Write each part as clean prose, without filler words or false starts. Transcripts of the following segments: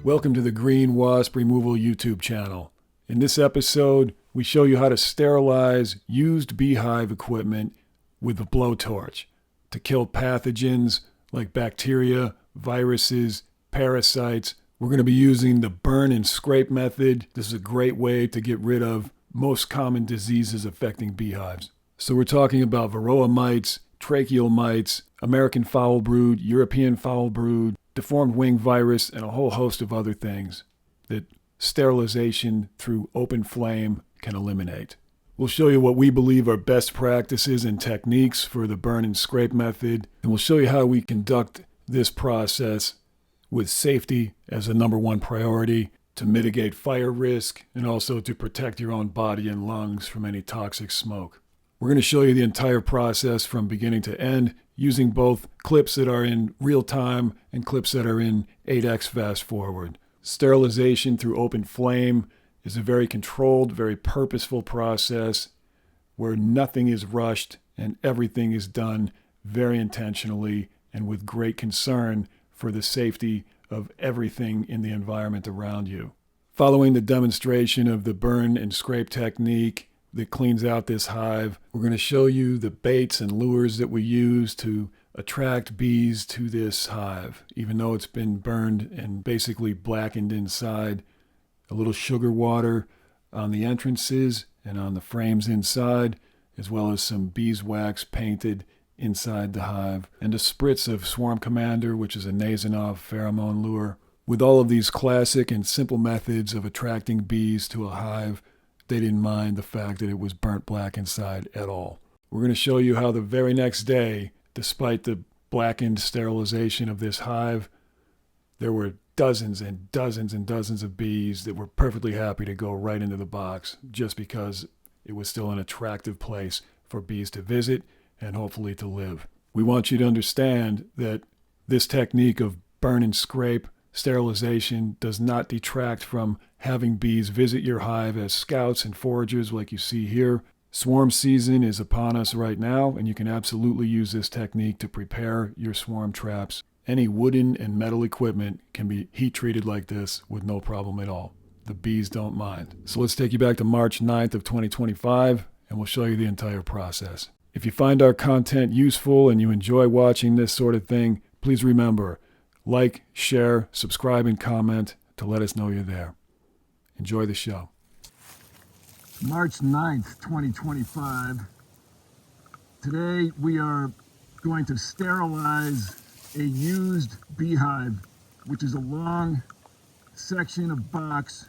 Welcome to the Green Wasp Removal YouTube channel. In this episode, we show you how to sterilize used beehive equipment with a blowtorch to kill pathogens like bacteria, viruses, parasites. We're going to be using the burn and scrape method. This is a great way to get rid of most common diseases affecting beehives. So we're talking about Varroa mites, tracheal mites, American Foulbrood, European Foulbrood, deformed wing virus, and a whole host of other things that sterilization through open flame can eliminate. We'll show you what we believe are best practices and techniques for the burn and scrape method, and we'll show you how we conduct this process with safety as a number one priority to mitigate fire risk and also to protect your own body and lungs from any toxic smoke. We're going to show you the entire process from beginning to end using both clips that are in real time and clips that are in 8x fast forward. Sterilization through open flame is a very controlled, very purposeful process where nothing is rushed and everything is done very intentionally and with great concern for the safety of everything in the environment around you. Following the demonstration of the burn and scrape technique that cleans out this hive, we're going to show you the baits and lures that we use to attract bees to this hive, even though it's been burned and basically blackened inside. A little sugar water on the entrances and on the frames inside, as well as some beeswax painted inside the hive, and a spritz of Swarm Commander, which is a Nasonov pheromone lure. With all of these classic and simple methods of attracting bees to a hive, they didn't mind the fact that it was burnt black inside at all. We're going to show you how the very next day, despite the blackened sterilization of this hive, there were dozens and dozens and dozens of bees that were perfectly happy to go right into the box just because it was still an attractive place for bees to visit and hopefully to live. We want you to understand that this technique of burn and scrape sterilization does not detract from having bees visit your hive as scouts and foragers like you see here. Swarm season is upon us right now, and you can absolutely use this technique to prepare your swarm traps. Any wooden and metal equipment can be heat treated like this with no problem at all. The bees don't mind. So let's take you back to March 9th of 2025, and we'll show you the entire process. If you find our content useful and you enjoy watching this sort of thing, please remember, like, share, subscribe, and comment to let us know you're there. Enjoy the show. March 9th, 2025. Today we are going to sterilize a used beehive, which is a long section of box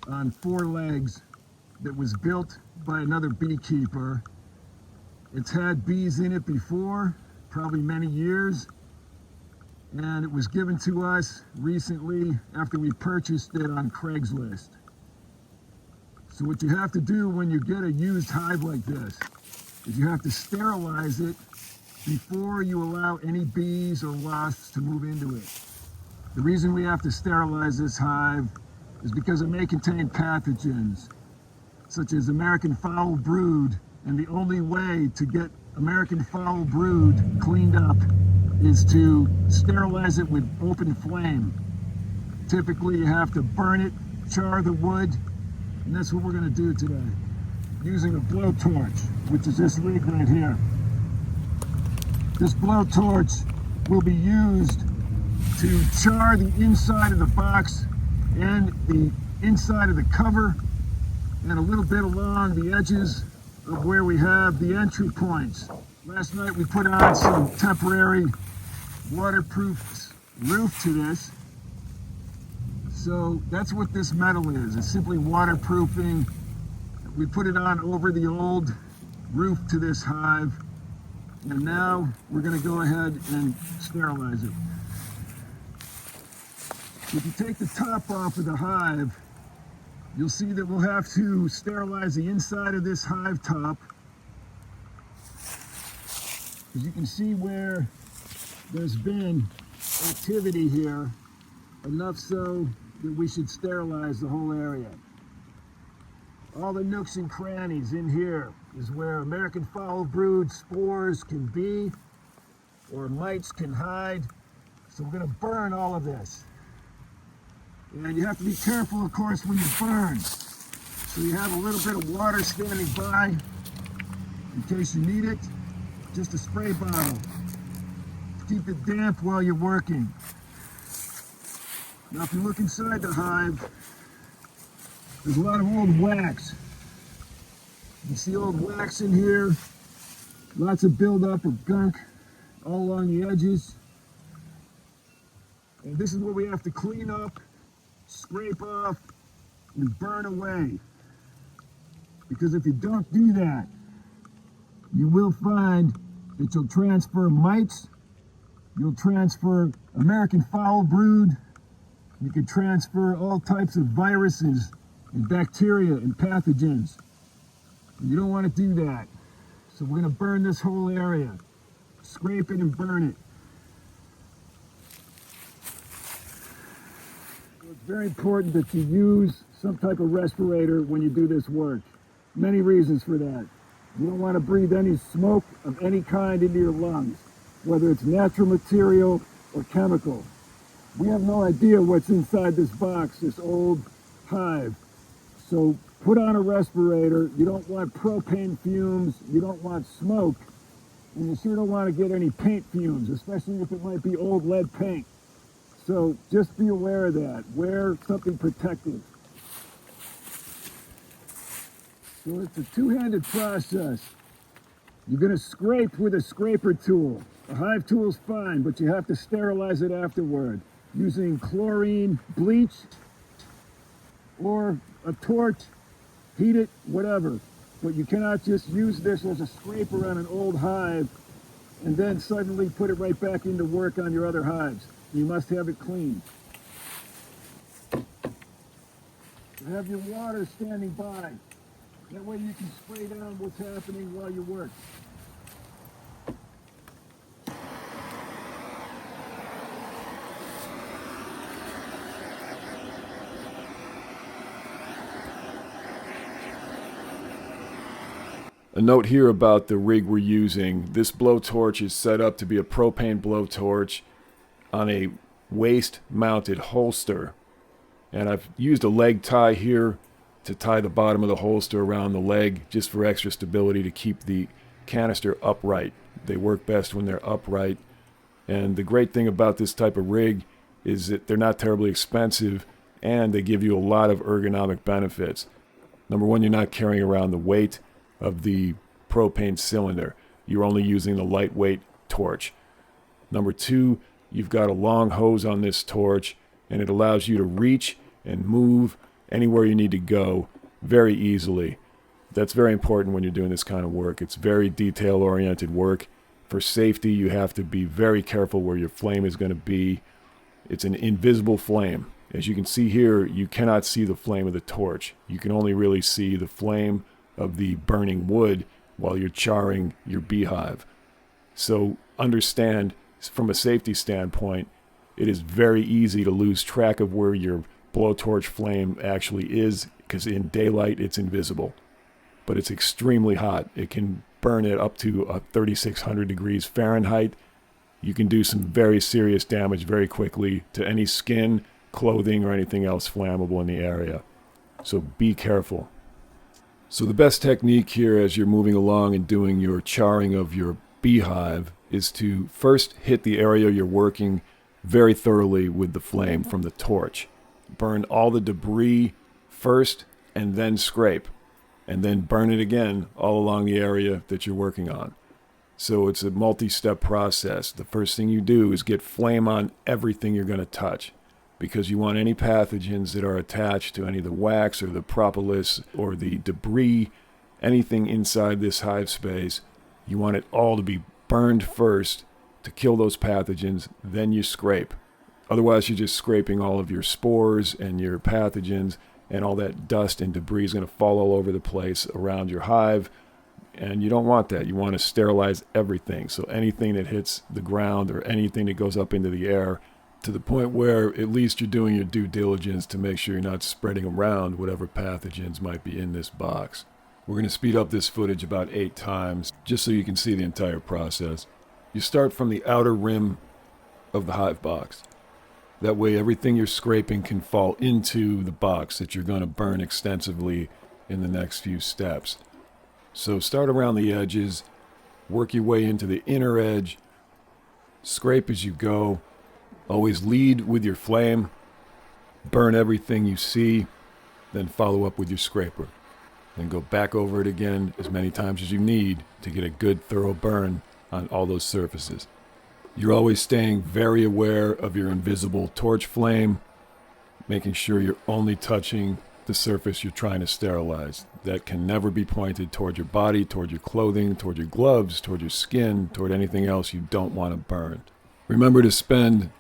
on 4 legs that was built by another beekeeper. It's had bees in it before, probably many years, and it was given to us recently after we purchased it on Craigslist. So what you have to do when you get a used hive like this is you have to sterilize it before you allow any bees or wasps to move into it. The reason we have to sterilize this hive is because it may contain pathogens such as American Foulbrood, and the only way to get American Foulbrood cleaned up is to sterilize it with open flame. Typically you have to burn it, char the wood, and that's what we're going to do today, using a blowtorch, which is this rig right here. This blowtorch will be used to char the inside of the box and the inside of the cover and a little bit along the edges of where we have the entry points. Last night we put on some temporary waterproof roof to this. So that's what this metal is. It's simply waterproofing. We put it on over the old roof to this hive, and now we're going to go ahead and sterilize it. If you take the top off of the hive, you'll see that we'll have to sterilize the inside of this hive top. As you can see where there's been activity here, enough so that we should sterilize the whole area. All the nooks and crannies in here is where American Foulbrood spores can be, or mites can hide. So we're going to burn all of this. And you have to be careful, of course, when you burn. So you have a little bit of water standing by in case you need it. Just a spray bottle. Keep it damp while you're working. Now if you look inside the hive, there's a lot of old wax. You see old wax in here, lots of buildup of gunk all along the edges. And this is what we have to clean up, scrape off, and burn away. Because if you don't do that, you will find that you'll transfer mites, you'll transfer American Foulbrood, you can transfer all types of viruses and bacteria and pathogens. And you don't want to do that. So we're going to burn this whole area. Scrape it and burn it. So it's very important that you use some type of respirator when you do this work. Many reasons for that. You don't want to breathe any smoke of any kind into your lungs, whether it's natural material or chemical. We have no idea what's inside this box, this old hive. So put on a respirator. You don't want propane fumes. You don't want smoke. And you sure don't want to get any paint fumes, especially if it might be old lead paint. So just be aware of that. Wear something protective. So it's a two-handed process. You're going to scrape with a scraper tool. A hive tool's fine, but you have to sterilize it afterward using chlorine bleach or a torch, heat it, whatever. But you cannot just use this as a scraper on an old hive and then suddenly put it right back into work on your other hives. You must have it clean. Have your water standing by. That way you can spray down what's happening while you work. A note here about the rig we're using. This blowtorch is set up to be a propane blowtorch on a waist-mounted holster. And I've used a leg tie here to tie the bottom of the holster around the leg just for extra stability to keep the canister upright. They work best when they're upright. And the great thing about this type of rig is that they're not terribly expensive and they give you a lot of ergonomic benefits. Number one, you're not carrying around the weight of the propane cylinder. You're only using the lightweight torch. Number two, you've got a long hose on this torch and it allows you to reach and move anywhere you need to go very easily. That's very important when you're doing this kind of work. It's very detail-oriented work. For safety, you have to be very careful where your flame is going to be. It's an invisible flame. As you can see here, you cannot see the flame of the torch. You can only really see the flame of the burning wood while you're charring your beehive. So understand, from a safety standpoint, it is very easy to lose track of where your blowtorch flame actually is, because in daylight it's invisible. But it's extremely hot. It can burn it up to 3,600 degrees Fahrenheit. You can do some very serious damage very quickly to any skin, clothing, or anything else flammable in the area. So be careful. So the best technique here as you're moving along and doing your charring of your beehive is to first hit the area you're working very thoroughly with the flame from the torch. Burn all the debris first and then scrape. And then burn it again all along the area that you're working on. So it's a multi-step process. The first thing you do is get flame on everything you're going to touch, because you want any pathogens that are attached to any of the wax or the propolis or the debris, anything inside this hive space, you want it all to be burned first to kill those pathogens, then you scrape. Otherwise, you're just scraping all of your spores and your pathogens, and all that dust and debris is going to fall all over the place around your hive, and you don't want that. You want to sterilize everything. So anything that hits the ground or anything that goes up into the air, to the point where at least you're doing your due diligence to make sure you're not spreading around whatever pathogens might be in this box. We're going to speed up this footage about 8 times just so you can see the entire process. You start from the outer rim of the hive box. That way everything you're scraping can fall into the box that you're going to burn extensively in the next few steps. So start around the edges, work your way into the inner edge, scrape as you go. Always lead with your flame, burn everything you see, then follow up with your scraper. Then go back over it again as many times as you need to get a good thorough burn on all those surfaces. You're always staying very aware of your invisible torch flame, making sure you're only touching the surface you're trying to sterilize. That can never be pointed toward your body, toward your clothing, toward your gloves, toward your skin, toward anything else you don't want to burn. Remember to spend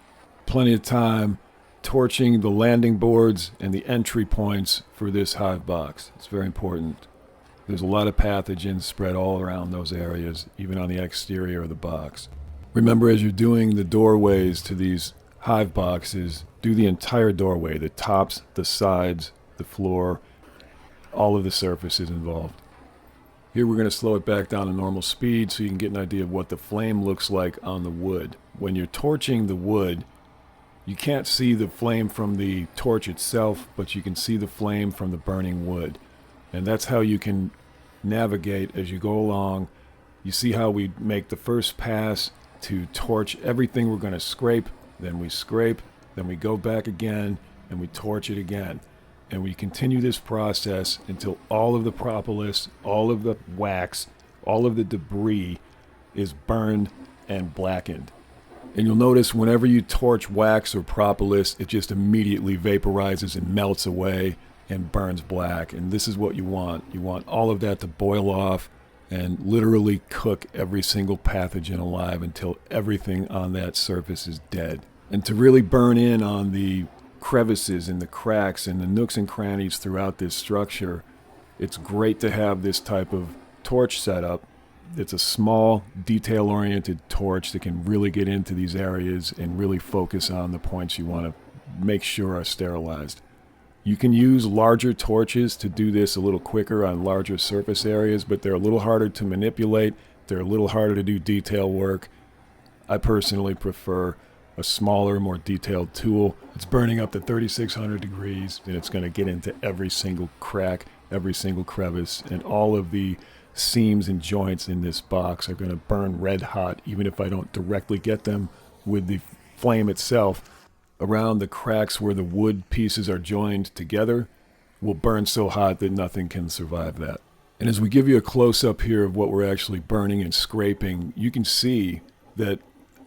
plenty of time torching the landing boards and the entry points for this hive box. It's very important. There's a lot of pathogens spread all around those areas, even on the exterior of the box. Remember, as you're doing the doorways to these hive boxes, do the entire doorway, the tops, the sides, the floor, all of the surfaces involved. Here we're going to slow it back down to normal speed so you can get an idea of what the flame looks like on the wood. When you're torching the wood, you can't see the flame from the torch itself, but you can see the flame from the burning wood. And that's how you can navigate as you go along. You see how we make the first pass to torch everything we're going to scrape, then we go back again, and we torch it again. And we continue this process until all of the propolis, all of the wax, all of the debris is burned and blackened. And you'll notice whenever you torch wax or propolis, it just immediately vaporizes and melts away and burns black. And this is what you want. You want all of that to boil off and literally cook every single pathogen alive until everything on that surface is dead. And to really burn in on the crevices and the cracks and the nooks and crannies throughout this structure, it's great to have this type of torch setup. It's a small, detail-oriented torch that can really get into these areas and really focus on the points you want to make sure are sterilized. You can use larger torches to do this a little quicker on larger surface areas, but they're a little harder to manipulate. They're a little harder to do detail work. I personally prefer a smaller, more detailed tool. It's burning up to 3,600 degrees, and it's going to get into every single crack, every single crevice, and all of the seams and joints in this box are going to burn red hot, even if I don't directly get them with the flame itself. Around the cracks where the wood pieces are joined together will burn so hot that nothing can survive that. And as we give you a close-up here of what we're actually burning and scraping, you can see that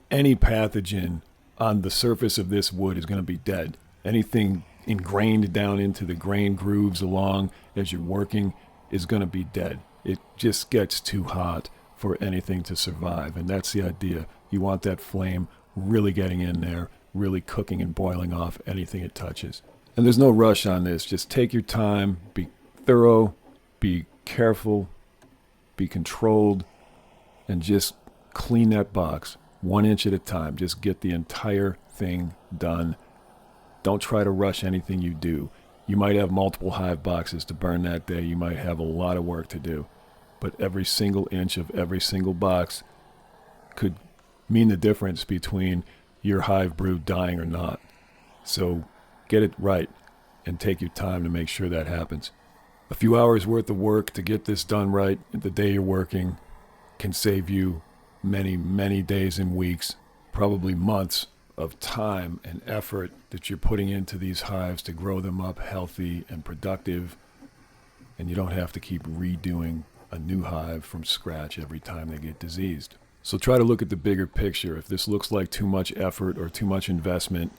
any pathogen on the surface of this wood is going to be dead. Anything ingrained down into the grain grooves along as you're working is going to be dead. It just gets too hot for anything to survive, and that's the idea. You want that flame really getting in there, really cooking and boiling off anything it touches. And there's no rush on this. Just take your time, be thorough, be careful, be controlled, and just clean that box 1 inch at a time. Just get the entire thing done. Don't try to rush anything you do. You might have multiple hive boxes to burn that day. You might have a lot of work to do. But every single inch of every single box could mean the difference between your hive brood dying or not. So get it right and take your time to make sure that happens. A few hours worth of work to get this done right the day you're working can save you many, many days and weeks, probably months of time and effort that you're putting into these hives to grow them up healthy and productive. And you don't have to keep redoing a new hive from scratch every time they get diseased. So try to look at the bigger picture. If this looks like too much effort or too much investment,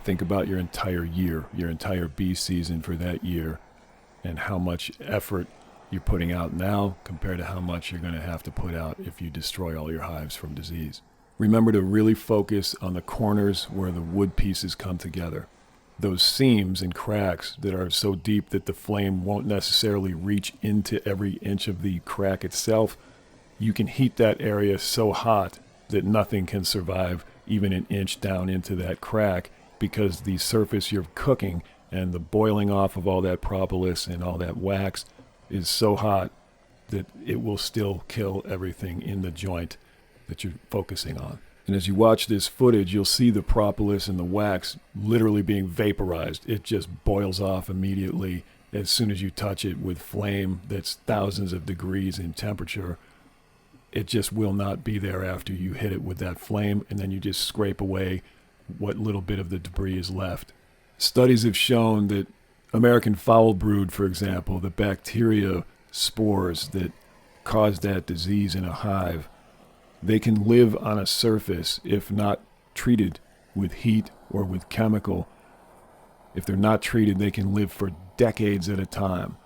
think about your entire year, your entire bee season for that year, and how much effort you're putting out now compared to how much you're going to have to put out if you destroy all your hives from disease. Remember to really focus on the corners where the wood pieces come together. Those seams and cracks that are so deep that the flame won't necessarily reach into every inch of the crack itself, you can heat that area so hot that nothing can survive even an inch down into that crack, because the surface you're cooking and the boiling off of all that propolis and all that wax is so hot that it will still kill everything in the joint that you're focusing on. And as you watch this footage, you'll see the propolis and the wax literally being vaporized. It just boils off immediately as soon as you touch it with flame that's thousands of degrees in temperature. It just will not be there after you hit it with that flame, and then you just scrape away what little bit of the debris is left. Studies have shown that American Foulbrood, for example, the bacteria spores that cause that disease in a hive, they can live on a surface if not treated with heat or with chemical. If they're not treated, they can live for decades at a time.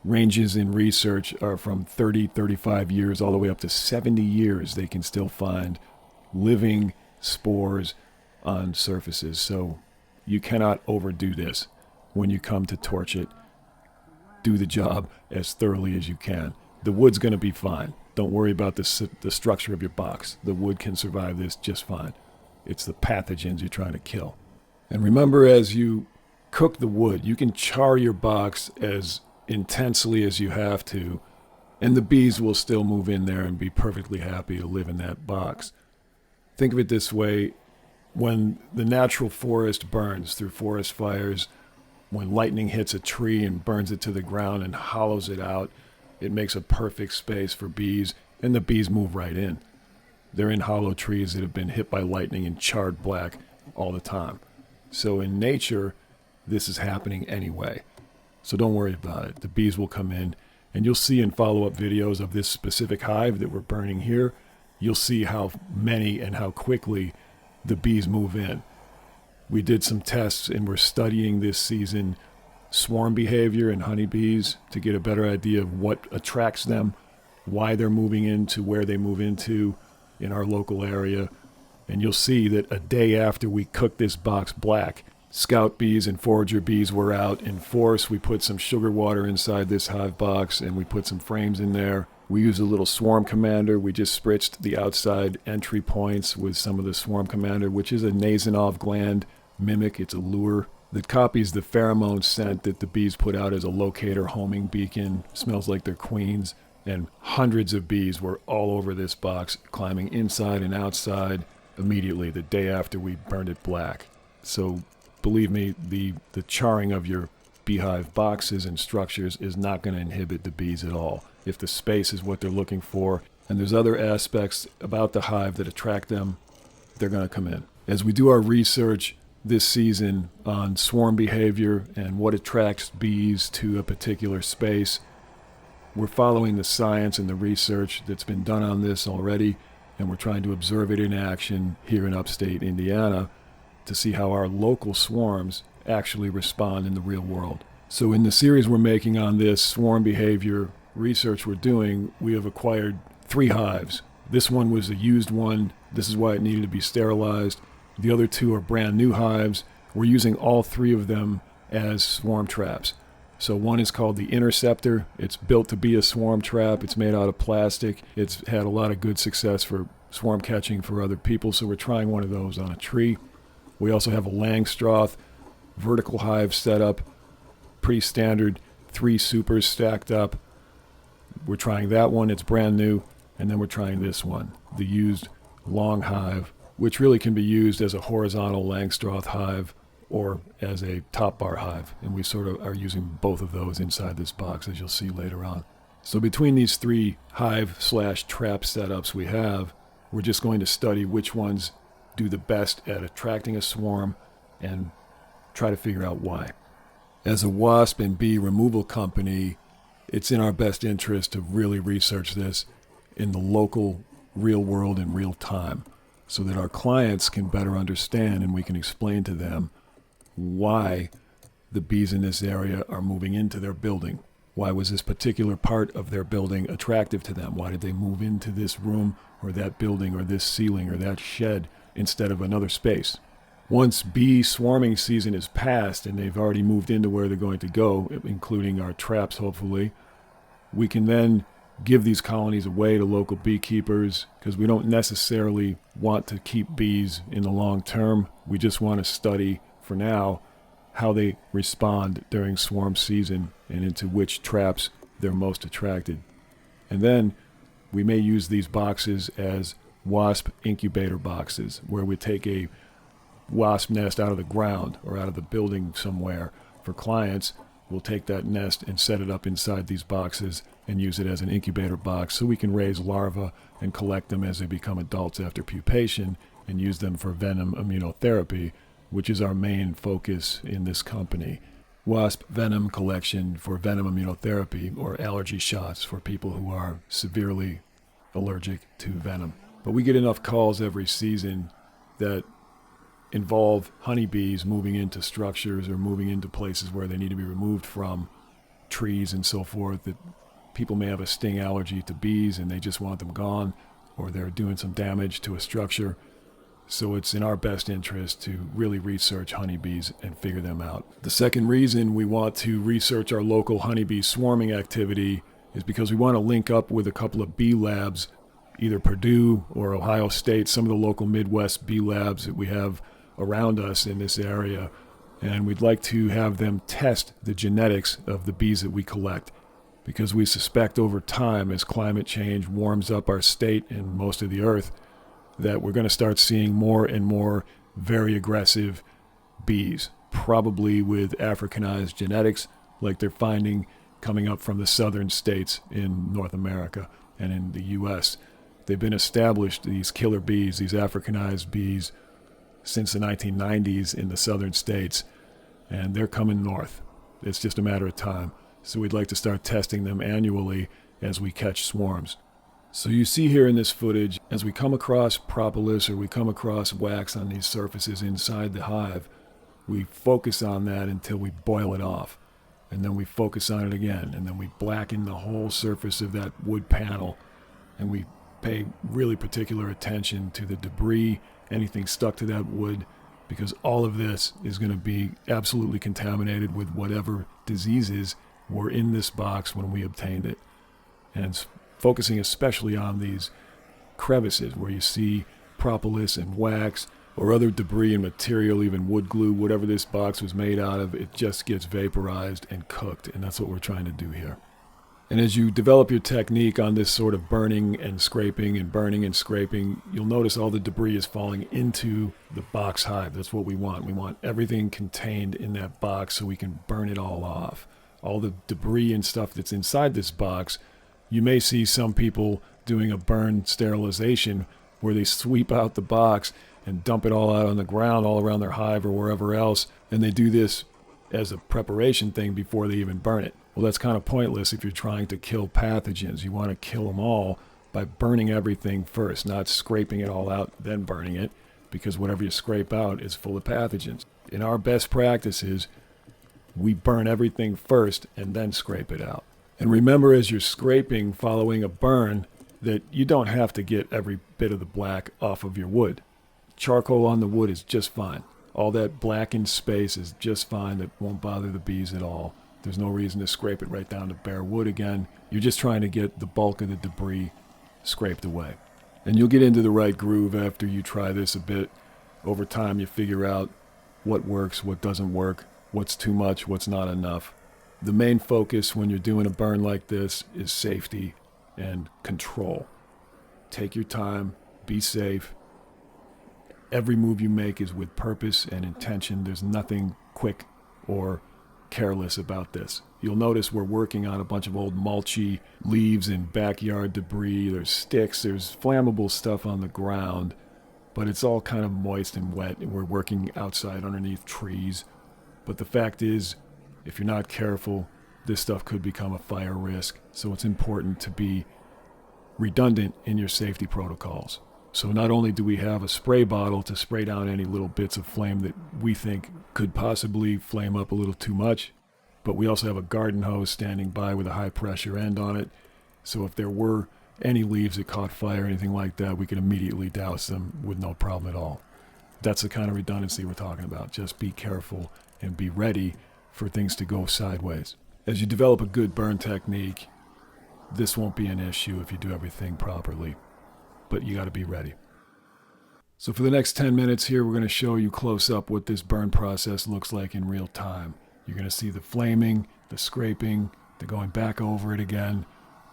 Ranges in research are from 30, 35 years all the way up to 70 years. They can still find living spores on surfaces. So you cannot overdo this when you come to torch it. Do the job as thoroughly as you can. The wood's going to be fine. Don't worry about the structure of your box. The wood can survive this just fine. It's the pathogens you're trying to kill. And remember, as you cook the wood, you can char your box as intensely as you have to, and the bees will still move in there and be perfectly happy to live in that box. Think of it this way. When the natural forest burns through forest fires, when lightning hits a tree and burns it to the ground and hollows it out, it makes a perfect space for bees, and the bees move right in. They're in hollow trees that have been hit by lightning and charred black all the time. So in nature, this is happening anyway. So don't worry about it. The bees will come in, and you'll see in follow-up videos of this specific hive that we're burning here, you'll see how many and how quickly the bees move in. We did some tests, and we're studying this season swarm behavior in honeybees to get a better idea of what attracts them, why they're moving into where they move into in our local area. And you'll see that a day after we cooked this box black, scout bees and forager bees were out in force. We put some sugar water inside this hive box, and we put some frames in there. We used a little swarm commander. We just spritzed the outside entry points with some of the swarm commander, which is a Nasanov gland mimic. It's a lure that copies the pheromone scent that the bees put out as a locator homing beacon. Smells like they're queens. And hundreds of bees were all over this box, climbing inside and outside immediately the day after we burned it black. So believe me, the charring of your beehive boxes and structures is not going to inhibit the bees at all. If the space is what they're looking for, and there's other aspects about the hive that attract them, they're going to come in. As we do our research this season on swarm behavior and what attracts bees to a particular space, we're following the science and the research that's been done on this already, and we're trying to observe it in action here in upstate Indiana to see how our local swarms actually respond in the real world. So in the series we're making on this swarm behavior research we're doing, we have acquired 3 hives. This one was a used one. This is why it needed to be sterilized. The other 2 are brand new hives. We're using all 3 of them as swarm traps. So one is called the Interceptor. It's built to be a swarm trap. It's made out of plastic. It's had a lot of good success for swarm catching for other people, so we're trying one of those on a tree. We also have a Langstroth vertical hive setup, pretty standard, 3 supers stacked up. We're trying that one. It's brand new. And then we're trying this one, the used long hive, which really can be used as a horizontal Langstroth hive or as a top bar hive. And we sort of are using both of those inside this box, as you'll see later on. So between these 3 hive/trap setups we have, we're just going to study which ones do the best at attracting a swarm and try to figure out why. As a wasp and bee removal company, it's in our best interest to really research this in the local real world in real time so that our clients can better understand and we can explain to them why the bees in this area are moving into their building. Why was this particular part of their building attractive to them? Why did they move into this room or that building or this ceiling or that shed instead of another space? Once bee swarming season is past and they've already moved into where they're going to go, including our traps hopefully, we can then give these colonies away to local beekeepers because we don't necessarily want to keep bees in the long term. We just want to study for now how they respond during swarm season and into which traps they're most attracted. And then we may use these boxes as wasp incubator boxes, where we take a wasp nest out of the ground or out of the building somewhere. For clients, we'll take that nest and set it up inside these boxes and use it as an incubator box so we can raise larvae and collect them as they become adults after pupation and use them for venom immunotherapy, which is our main focus in this company. Wasp venom collection for venom immunotherapy, or allergy shots for people who are severely allergic to venom. But we get enough calls every season that involve honeybees moving into structures or moving into places where they need to be removed from, trees and so forth, that people may have a sting allergy to bees and they just want them gone, or they're doing some damage to a structure. So it's in our best interest to really research honeybees and figure them out. The second reason we want to research our local honeybee swarming activity is because we want to link up with a couple of bee labs, either Purdue or Ohio State, some of the local Midwest bee labs that we have around us in this area. And we'd like to have them test the genetics of the bees that we collect, because we suspect over time, as climate change warms up our state and most of the earth, that we're going to start seeing more and more very aggressive bees, probably with Africanized genetics like they're finding coming up from the southern states in North America and in the U.S. They've been established, these killer bees, these Africanized bees, since the 1990s in the southern states, and they're coming north. It's just a matter of time. So we'd like to start testing them annually as we catch swarms. So you see here in this footage, as we come across propolis or we come across wax on these surfaces inside the hive, we focus on that until we boil it off. And then we focus on it again. And then we blacken the whole surface of that wood panel. And we pay really particular attention to the debris, anything stuck to that wood, because all of this is going to be absolutely contaminated with whatever diseases were in this box when we obtained it. And focusing especially on these crevices where you see propolis and wax or other debris and material, even wood glue, whatever this box was made out of, it just gets vaporized and cooked, and that's what we're trying to do here. And as you develop your technique on this sort of burning and scraping and burning and scraping, you'll notice all the debris is falling into the box hive. That's what we want. We want everything contained in that box so we can burn it all off. All the debris and stuff that's inside this box, you may see some people doing a burn sterilization where they sweep out the box and dump it all out on the ground all around their hive or wherever else, and they do this as a preparation thing before they even burn it. Well, that's kind of pointless if you're trying to kill pathogens. You want to kill them all by burning everything first, not scraping it all out, then burning it, because whatever you scrape out is full of pathogens. In our best practices, we burn everything first and then scrape it out. And remember, as you're scraping following a burn, that you don't have to get every bit of the black off of your wood. Charcoal on the wood is just fine. All that blackened space is just fine. That won't bother the bees at all. There's no reason to scrape it right down to bare wood again. You're just trying to get the bulk of the debris scraped away. And you'll get into the right groove after you try this a bit. Over time, you figure out what works, what doesn't work, what's too much, what's not enough. The main focus when you're doing a burn like this is safety and control. Take your time, be safe. Every move you make is with purpose and intention. There's nothing quick or careless about this. You'll notice we're working on a bunch of old mulchy leaves and backyard debris. There's sticks, there's flammable stuff on the ground, but it's all kind of moist and wet, and we're working outside underneath trees. But the fact is, if you're not careful, this stuff could become a fire risk. So it's important to be redundant in your safety protocols. So not only do we have a spray bottle to spray down any little bits of flame that we think could possibly flame up a little too much, but we also have a garden hose standing by with a high pressure end on it. So if there were any leaves that caught fire or anything like that, we could immediately douse them with no problem at all. That's the kind of redundancy we're talking about. Just be careful and be ready for things to go sideways. As you develop a good burn technique, this won't be an issue if you do everything properly, but you got to be ready. So for the next 10 minutes here, we're going to show you close up what this burn process looks like in real time. You're going to see the flaming, the scraping, the going back over it again,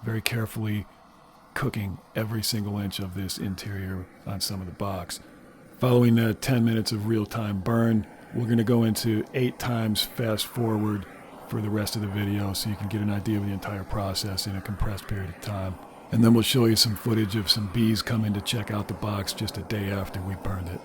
very carefully cooking every single inch of this interior on some of the box. Following the 10 minutes of real-time burn, we're going to go into 8 times fast forward for the rest of the video so you can get an idea of the entire process in a compressed period of time. And then we'll show you some footage of some bees coming to check out the box just a day after we burned it.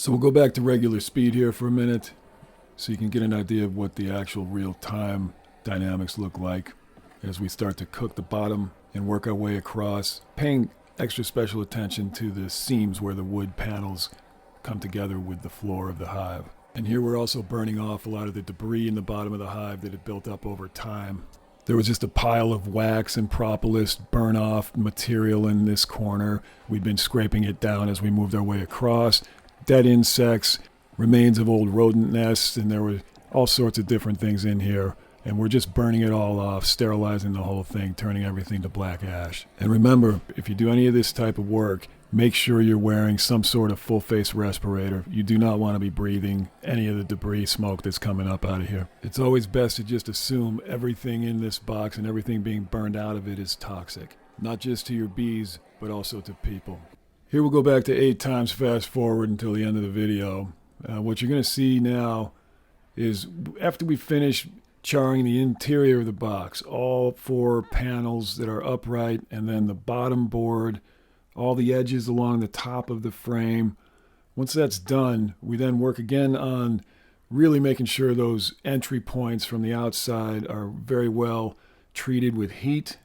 So we'll go back to regular speed here for a minute so you can get an idea of what the actual real-time dynamics look like as we start to cook the bottom and work our way across, paying extra special attention to the seams where the wood panels come together with the floor of the hive. And here we're also burning off a lot of the debris in the bottom of the hive that had built up over time. There was just a pile of wax and propolis burn off material in this corner. We'd been scraping it down as we moved our way across. Dead insects, remains of old rodent nests, and there were all sorts of different things in here. And we're just burning it all off, sterilizing the whole thing, turning everything to black ash. And remember, if you do any of this type of work, make sure you're wearing some sort of full-face respirator. You do not want to be breathing any of the debris smoke that's coming up out of here. It's always best to just assume everything in this box and everything being burned out of it is toxic. Not just to your bees, but also to people. Here we'll go back to 8 times fast forward until the end of the video. What you're going to see now is after we finish charring the interior of the box, all 4 panels that are upright, and then the bottom board, all the edges along the top of the frame. Once that's done, we then work again on really making sure those entry points from the outside are very well treated with heat,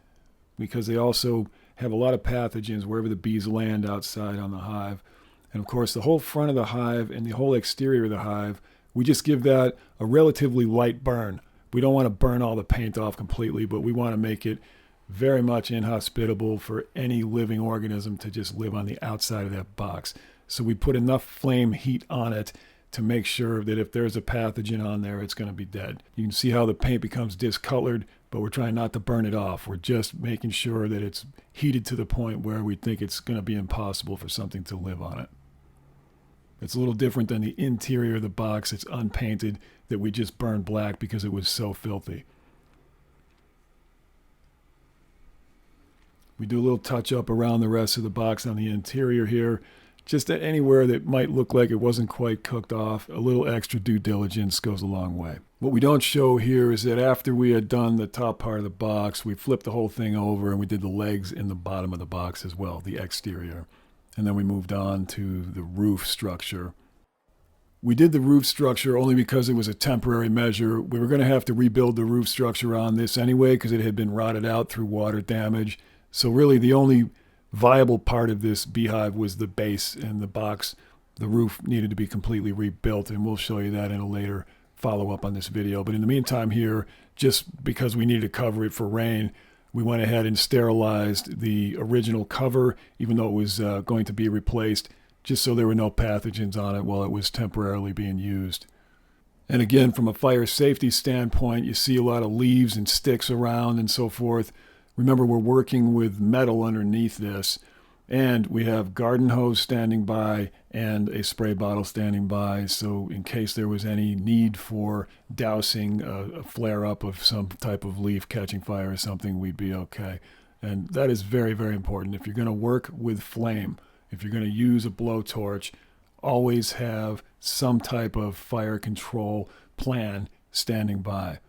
because they also have a lot of pathogens wherever the bees land outside on the hive. And of course, the whole front of the hive and the whole exterior of the hive, we just give that a relatively light burn. We don't want to burn all the paint off completely, but we want to make it very much inhospitable for any living organism to just live on the outside of that box. So we put enough flame heat on it to make sure that if there's a pathogen on there, it's going to be dead. You can see how the paint becomes discolored, but we're trying not to burn it off. We're just making sure that it's heated to the point where we think it's going to be impossible for something to live on it. It's a little different than the interior of the box. It's unpainted, that we just burned black because it was so filthy. We do a little touch up around the rest of the box on the interior here, just anywhere that might look like it wasn't quite cooked off. A little extra due diligence goes a long way. What we don't show here is that after we had done the top part of the box, we flipped the whole thing over and we did the legs in the bottom of the box as well, the exterior. And then we moved on to the roof structure. We did the roof structure only because it was a temporary measure. We were going to have to rebuild the roof structure on this anyway because it had been rotted out through water damage. So really the only viable part of this beehive was the base and the box. The roof needed to be completely rebuilt, and we'll show you that in a later follow-up on this video. But in the meantime here, just because we needed to cover it for rain, we went ahead and sterilized the original cover, even though it was going to be replaced, just so there were no pathogens on it while it was temporarily being used. And again, from a fire safety standpoint, you see a lot of leaves and sticks around and so forth. Remember, we're working with metal underneath this, and we have garden hose standing by and a spray bottle standing by, so in case there was any need for dousing a flare-up of some type of leaf catching fire or something, we'd be okay. And that is very, very important. If you're going to work with flame, if you're going to use a blowtorch, always have some type of fire control plan standing by.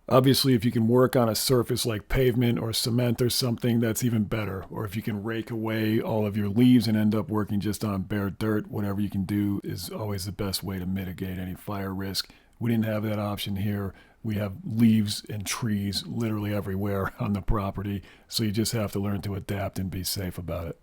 Obviously, if you can work on a surface like pavement or cement or something, that's even better. Or if you can rake away all of your leaves and end up working just on bare dirt, whatever you can do is always the best way to mitigate any fire risk. We didn't have that option here. We have leaves and trees literally everywhere on the property, so you just have to learn to adapt and be safe about it.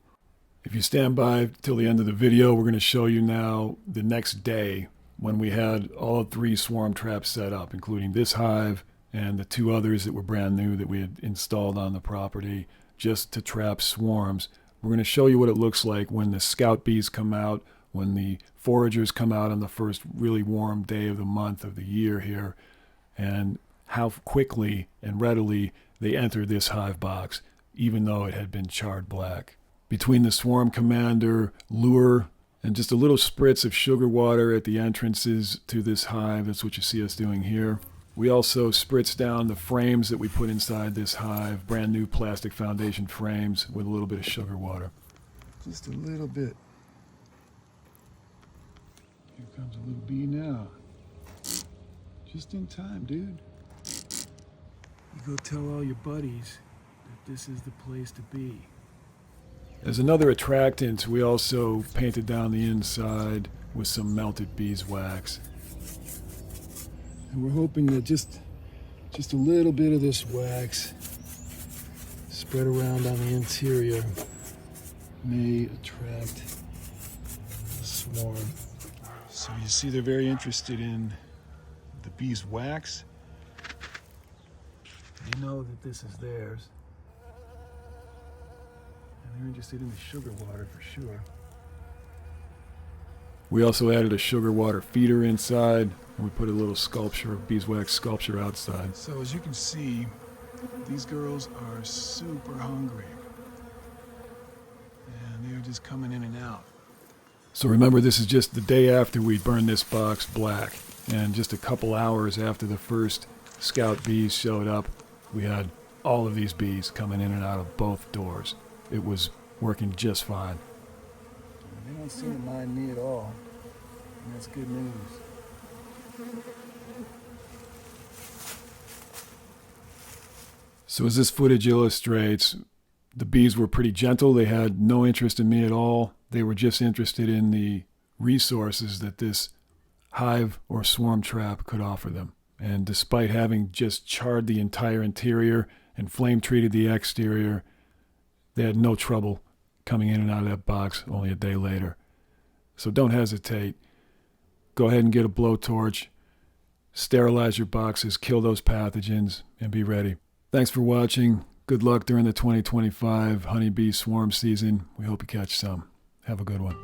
If you stand by till the end of the video, we're going to show you now the next day when we had all 3 swarm traps set up, including this hive and the 2 others that were brand new that we had installed on the property just to trap swarms. We're going to show you what it looks like when the scout bees come out, when the foragers come out on the first really warm day of the month of the year here, and how quickly and readily they enter this hive box, even though it had been charred black. Between the swarm commander, lure, and just a little spritz of sugar water at the entrances to this hive, that's what you see us doing here. We also spritz down the frames that we put inside this hive, brand new plastic foundation frames with a little bit of sugar water. Just a little bit. Here comes a little bee now. Just in time, dude. You go tell all your buddies that this is the place to be. As another attractant, we also painted down the inside with some melted beeswax. And we're hoping that just a little bit of this wax spread around on the interior may attract a swarm. So you see they're very interested in the beeswax. They know that this is theirs. And they're interested in the sugar water for sure. We also added a sugar water feeder inside, and we put a little sculpture, a beeswax sculpture outside. So as you can see, these girls are super hungry. And they're just coming in and out. So remember, this is just the day after we burned this box black. And just a couple hours after the first scout bees showed up, we had all of these bees coming in and out of both doors. It was working just fine. They don't seem to mind me at all. And that's good news. So as this footage illustrates, the bees were pretty gentle. They had no interest in me at all. They were just interested in the resources that this hive or swarm trap could offer them. And despite having just charred the entire interior and flame treated the exterior, they had no trouble coming in and out of that box only a day later. So don't hesitate. Go ahead and get a blowtorch, sterilize your boxes, kill those pathogens, and be ready. Thanks for watching. Good luck during the 2025 honeybee swarm season. We hope you catch some. Have a good one.